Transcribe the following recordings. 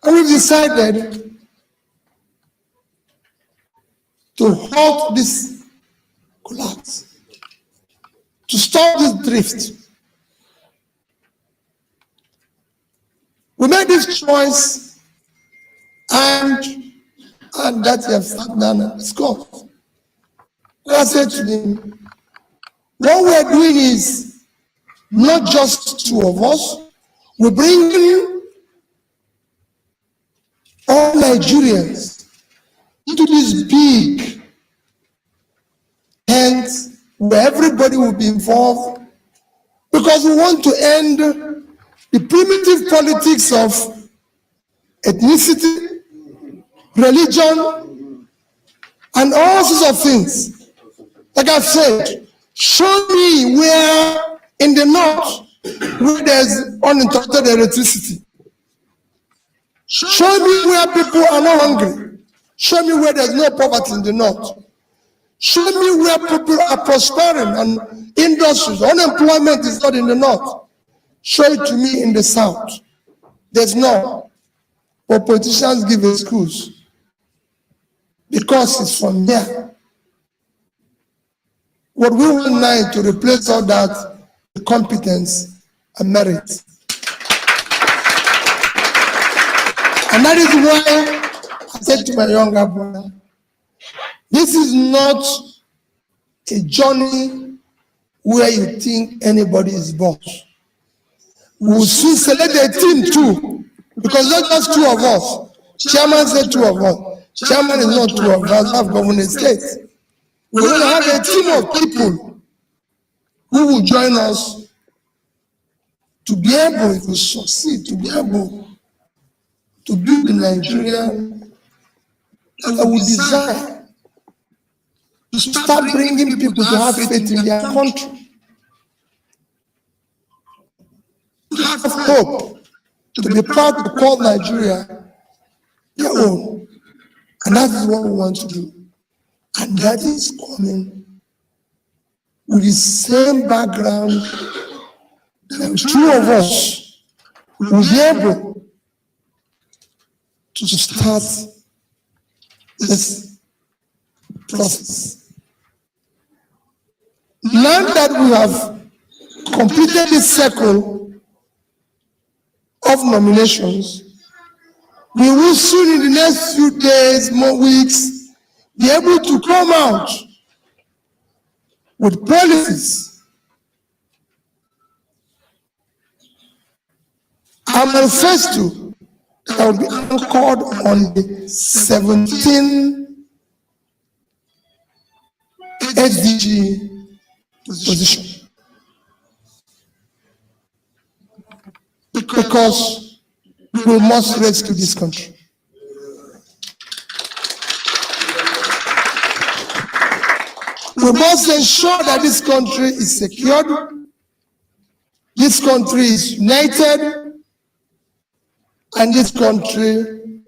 And we've decided to halt this collapse, to stop this drift. We made this choice, and that you have sat down and discussed. And I said to him, what we are doing is not just two of us, we're bringing all Nigerians into this big tent where everybody will be involved, because we want to end the primitive politics of ethnicity, religion, and all sorts of things. Like I've said, show me where in the north where there's uninterrupted electricity. Show me where people are not hungry. Show me where there's no poverty in the north. Show me where people are prospering and industries, unemployment is not in the north. Show it to me in the south. There's none. But politicians give excuse because it's from there. What we want now is to replace all that with competence and merit. And that is why I said to my younger brother, this is not a journey where you think anybody is boss. We will soon select a team too, because not just two of us. Chairman said two of us. Chairman is not two of us, we have government states. We're going to have a team of people who will join us to be able to succeed, to be able to build the Nigerian that we desire, to start bringing people to have faith in their country, to have hope, to be proud to call Nigeria their own. And that is what we want to do. And that is coming with the same background that the two of us will be able to start this process. Now that we have completed this cycle of nominations, we will soon, in the next few days, more weeks, be able to come out with policies, a manifesto that will be anchored on the 17 SDG position. Because we must rescue this country. We must ensure that this country is secured, this country is united, and this country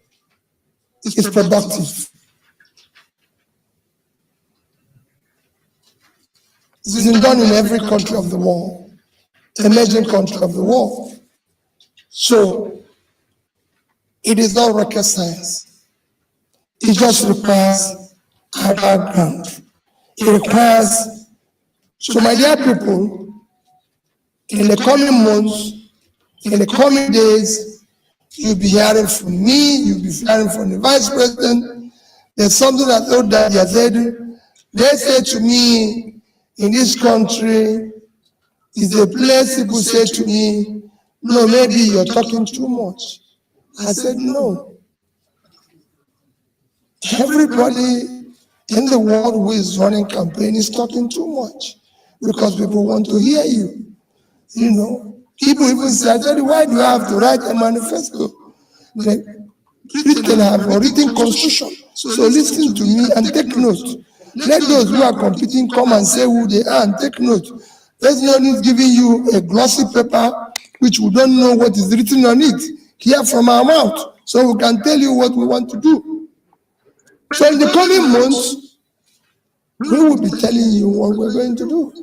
is productive. This is done in every country of the world, emerging country of the world. So it is not rocket science. It just requires our background. It requires, so my dear people, in the coming months, in the coming days, you'll be hearing from me, you'll be hearing from the Vice President. There's something I thought that they said. They said to me, in this country, is a place people say to me, no, maybe you're talking too much. I said, no. Everybody in the world who is running campaign is talking too much because people want to hear you. You know, people even say, why do you have to write a manifesto? Like, you can have a written constitution. So listen to me and take note. Let those who are competing come and say who they are and take note. There's no need giving you a glossy paper which we don't know what is written on it. Hear from our mouth, so we can tell you what we want to do. So in the coming months, we will be telling you what we're going to do.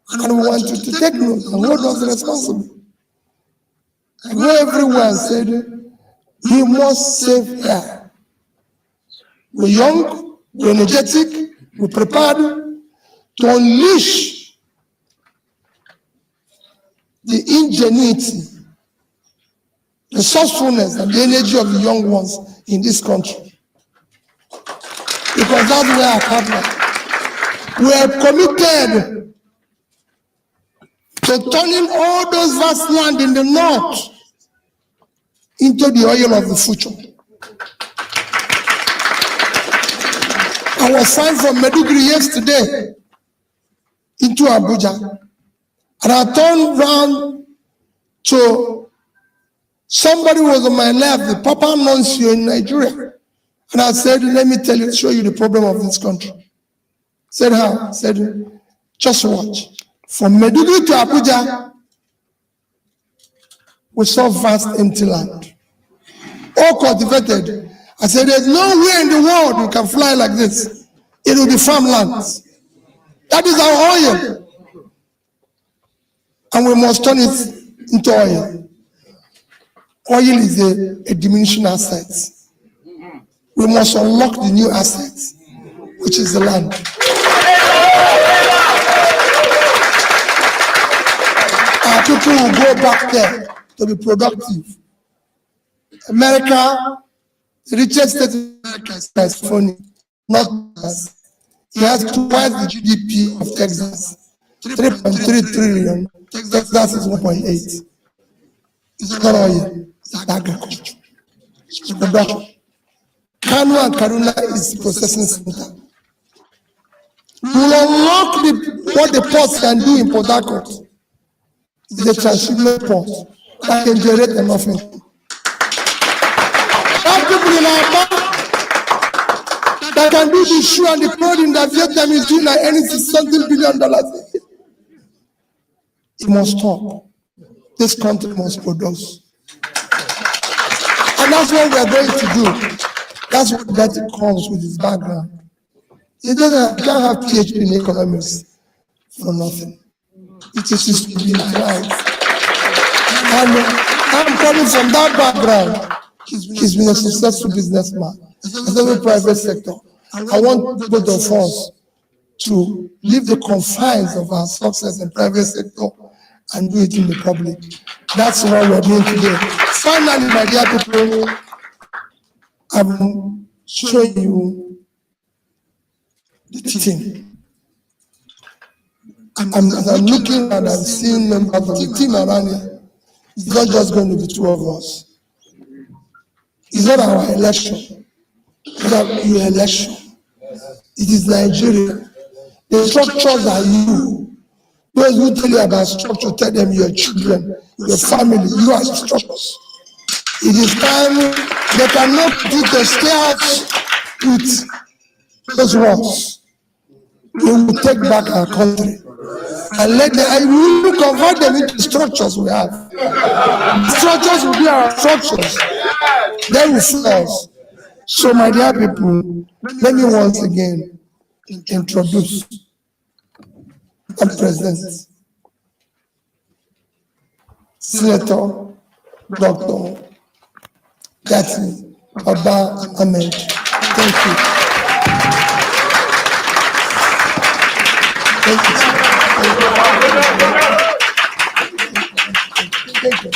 And we want you to take note and hold us responsible. I know everyone said, We must save here. We're young, we're energetic, we're prepared to unleash the ingenuity, the resourcefulness, and the energy of the young ones in this country. Because that's where our partner. We are committed to turning all those vast land in the north into the oil of the future. I was flying from Maiduguri yesterday into Abuja, and I turned round to somebody who was on my left, the Papa Nuncio in Nigeria, and I said, let me tell you, show you the problem of this country. Said how? Said, just watch. From Maiduguri to Abuja, we saw vast empty land, all cultivated. I said, there's nowhere in the world you can fly like this. It will be farmlands. That is our oil. And we must turn it into oil. Oil is a diminishing asset. We must unlock the new asset, which is the land. Our people will go back there to be productive. America, the richest state of America is funny, not us. It has twice the GDP of Texas, 3.3 trillion. Texas is 1.8. It's not oil, it's agriculture. It's production. Kano and Kaduna is the processing center. We will unlock what the ports can do in Port Harcourt. It's a transshipment port that can generate enough income. People in our bank that can do the shoe and the clothing that Vietnam is doing at any $something billion. It must stop. This country must produce. And that's what we are going to do. That's what Datti comes with his background. He can't have PhD in economics for nothing. It is his right. And I'm coming from that background. He's been a successful businessman. As a private sector, I want both of us to leave the confines of our success in private sector and do it in the public. That's what we're doing today. Finally, my dear people, I'm showing you the team. As I'm looking and I'm seeing members of the team around here, it's not just going to be two of us. It's not our election. It's not your election. It is Nigeria. The structures are you. Those who tell you about structure, tell them your children, your family, you are the structures. It is time they cannot do the stay out with those ones. We will take back our country and let them, and we will convert them into structures we have. Structures will be our structures. They will see us. So, my dear people, let me once again introduce the President, Senator Dr. Datti Baba-Ahmed. Thank you. Thank you. Thank you.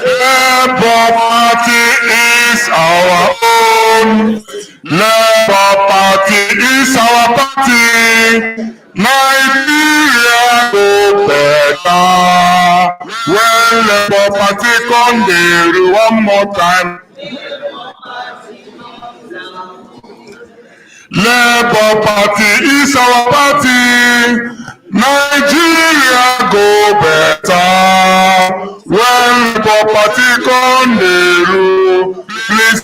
Labour Party is our own. Labour Party is our party. Nigeria go better. When Labour Party come there one more time. Labour Party is our party. Nigeria go better. When Labour Party come there. Please,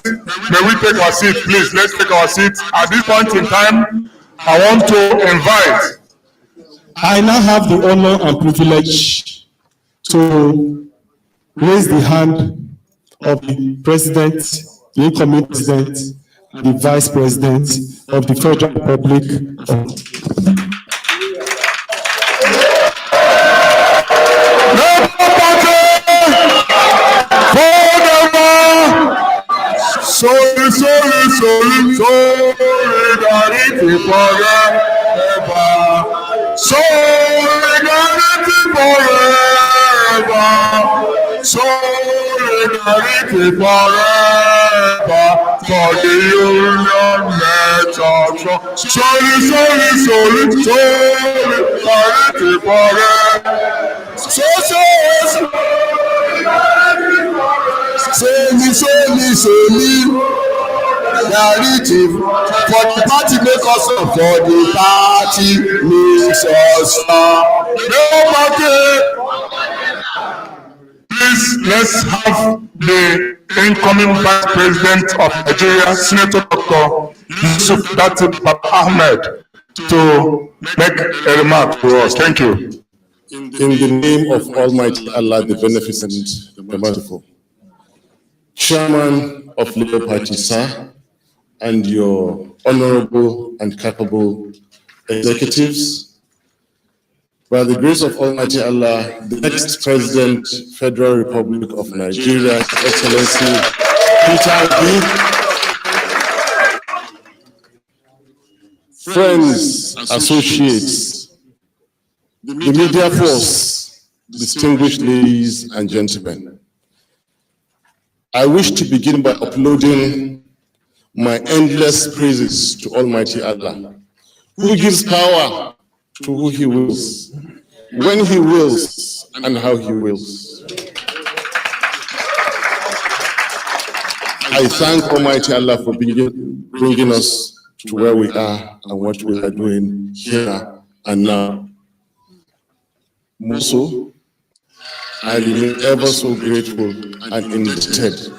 may we take our seat, please. Let's take our seat. At this point in time, I want to invite. I now have the honor and privilege to raise the hand of the President, the incoming President, and the Vice President of the Federal Republic. Solidarity forever. Solidarity forever. Solidarity forever. For the union let us strong. Solidarity forever. Solidarity for the party make us strong. For the party makes us strong. No party. Please, let's have the incoming Vice President of Nigeria, Senator Dr. Yusuf Datti Baba-Ahmed, to make a remark to us. Thank you. In the name of Almighty Allah, the Beneficent, the Merciful, Chairman of Labour Party, sir, and your honorable and capable executives, by the grace of Almighty Allah, the next President, Federal Republic of Nigeria, His Excellency PeterObi, friends, associates, the media force, distinguished ladies and gentlemen, I wish to begin by uploading my endless praises to Almighty Allah, who gives power to who He wills, when He wills, and how He wills. I thank Almighty Allah for bringing us to where we are and what we are doing here and now. More so, I remain ever so grateful and indebted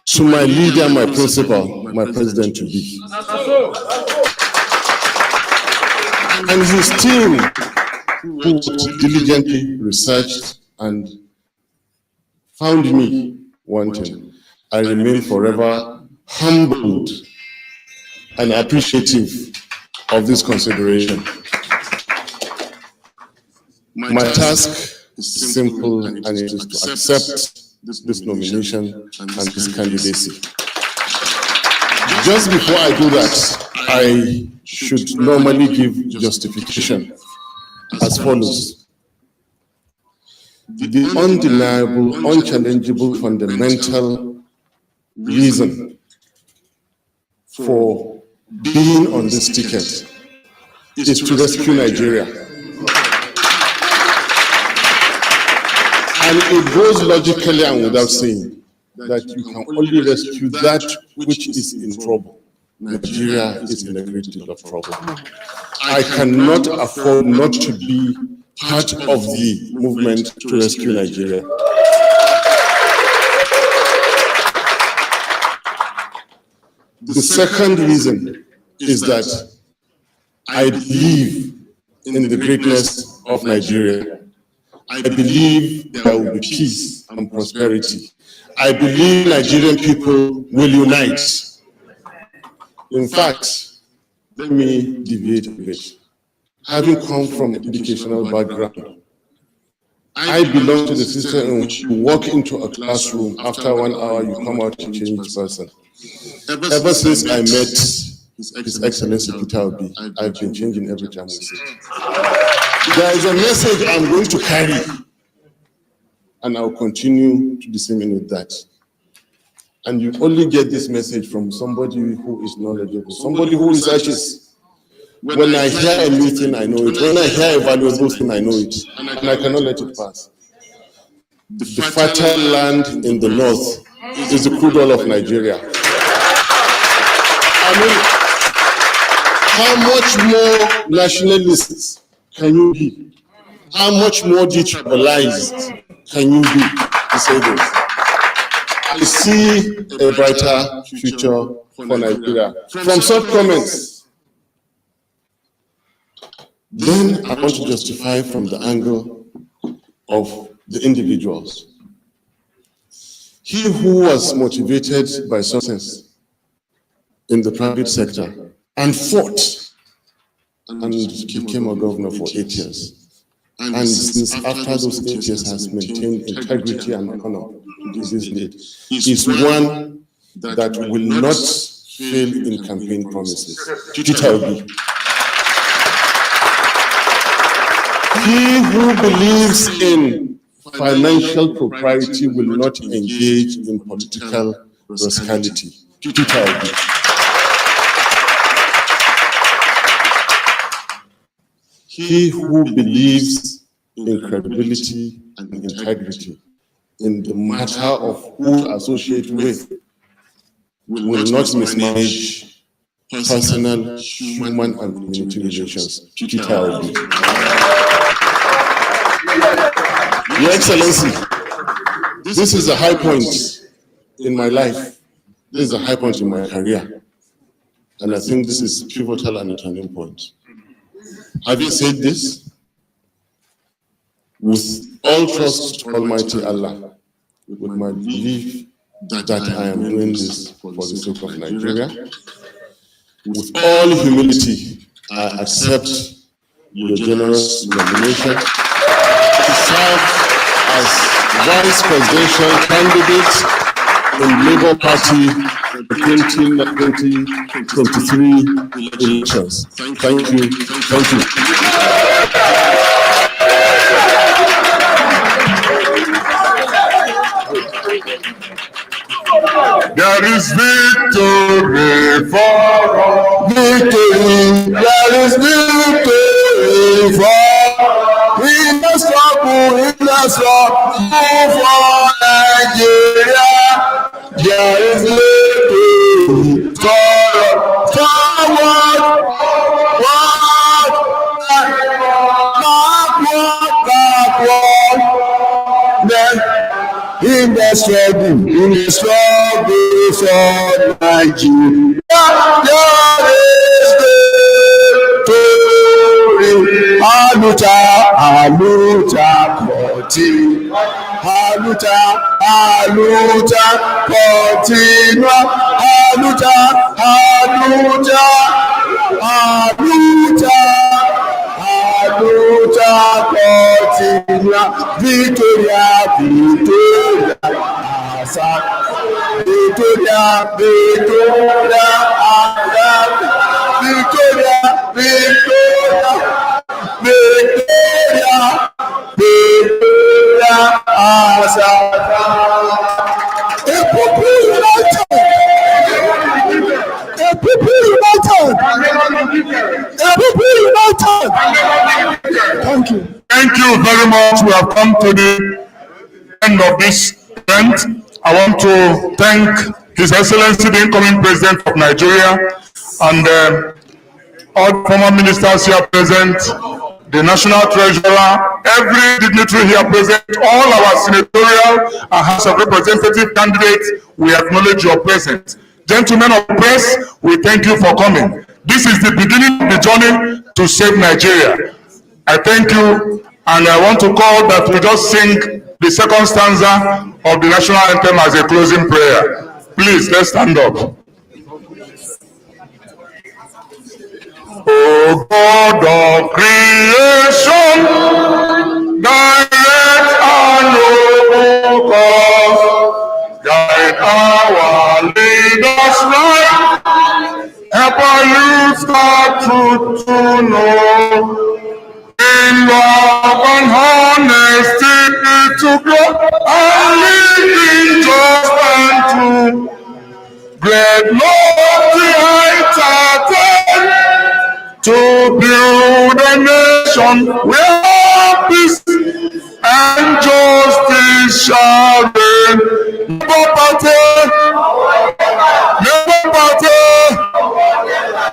to my leader, my principal, my president-to-be, and his team, who diligently researched and found me wanting. I remain forever humbled and appreciative of this consideration. My task is simple, and it is to accept this nomination and this candidacy. Just before I do that, I should normally give justification as follows. The undeniable, unchallengeable, fundamental reason for being on this ticket is to rescue Nigeria. And it goes logically and without saying that you can only rescue that which is in trouble. Nigeria is in a great deal of trouble. I cannot afford not to be part of the movement to rescue Nigeria. The second reason is that I believe in the greatness of Nigeria. I believe there will be peace and prosperity. I believe Nigerian people will unite. In fact, let me deviate a bit. Having come from an educational background, I belong to the system in which you walk into a classroom, after 1 hour you come out a changed person. Ever since I met His Excellency PeterObi, I've been changing every time we sit. There is a message I'm going to carry, and I'll continue to disseminate that. And you only get this message from somebody who is knowledgeable, somebody who researches. When I hear a new thing, I know it. When I hear a valuable thing, I know it. And I cannot let it pass. The fertile land in the north is the crude oil of Nigeria. I mean, how much more nationalists can you be? How much more detribalized can you be to say this? I see a brighter future for Nigeria from such comments. Then I want to justify from the angle of the individuals. He who was motivated by success in the private sector and fought and became a governor for 8 years and since after those 8 years has maintained integrity and honor to this date, is one that will not fail in campaign promises. PeterObi. He who believes in financial propriety will not engage in political rascality. PeterObi. He who believes in credibility and integrity in the matter of who to associate with will not mismanage personal, human, and community relations. PeterObi. Your Excellency, this is a high point in my life. This is a high point in my career. And I think this is pivotal and a turning point. Having said this, with all trust to Almighty Allah, with my belief that I am doing this for the sake of Nigeria, with all humility, I accept your generous nomination to serve as Vice Presidential candidate in Labour Party for the 2023 elections. Thank you. Thank you. There is victory for all. Victory, there is victory for in the struggle, for Nigeria. There is victory forward, backward. In the struggle for Nigeria, there is victory. Haluta, continue. Haluta, continue. Haluta, continue. Victoria, Thank you. Thank you very much. We have come to the end of this event. I want to thank His Excellency, the incoming President of Nigeria, and all former ministers here present, the National Treasurer, every dignitary here present, all our senatorial and House of Representative candidates, we acknowledge your presence. Gentlemen of the press, we thank you for coming. This is the beginning of the journey to save Nigeria. I thank you, and I want to call that we just sing the second stanza of the national anthem as a closing prayer. Please, let's stand up. O God of creation, direct our noble cause, guide our leaders right, help our youth our truth to know. In love and honesty to grow, and living just and true. Great Lord, the heights attain to build a nation where peace and justice shall reign. Never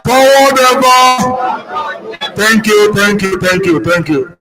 forward ever. Thank you.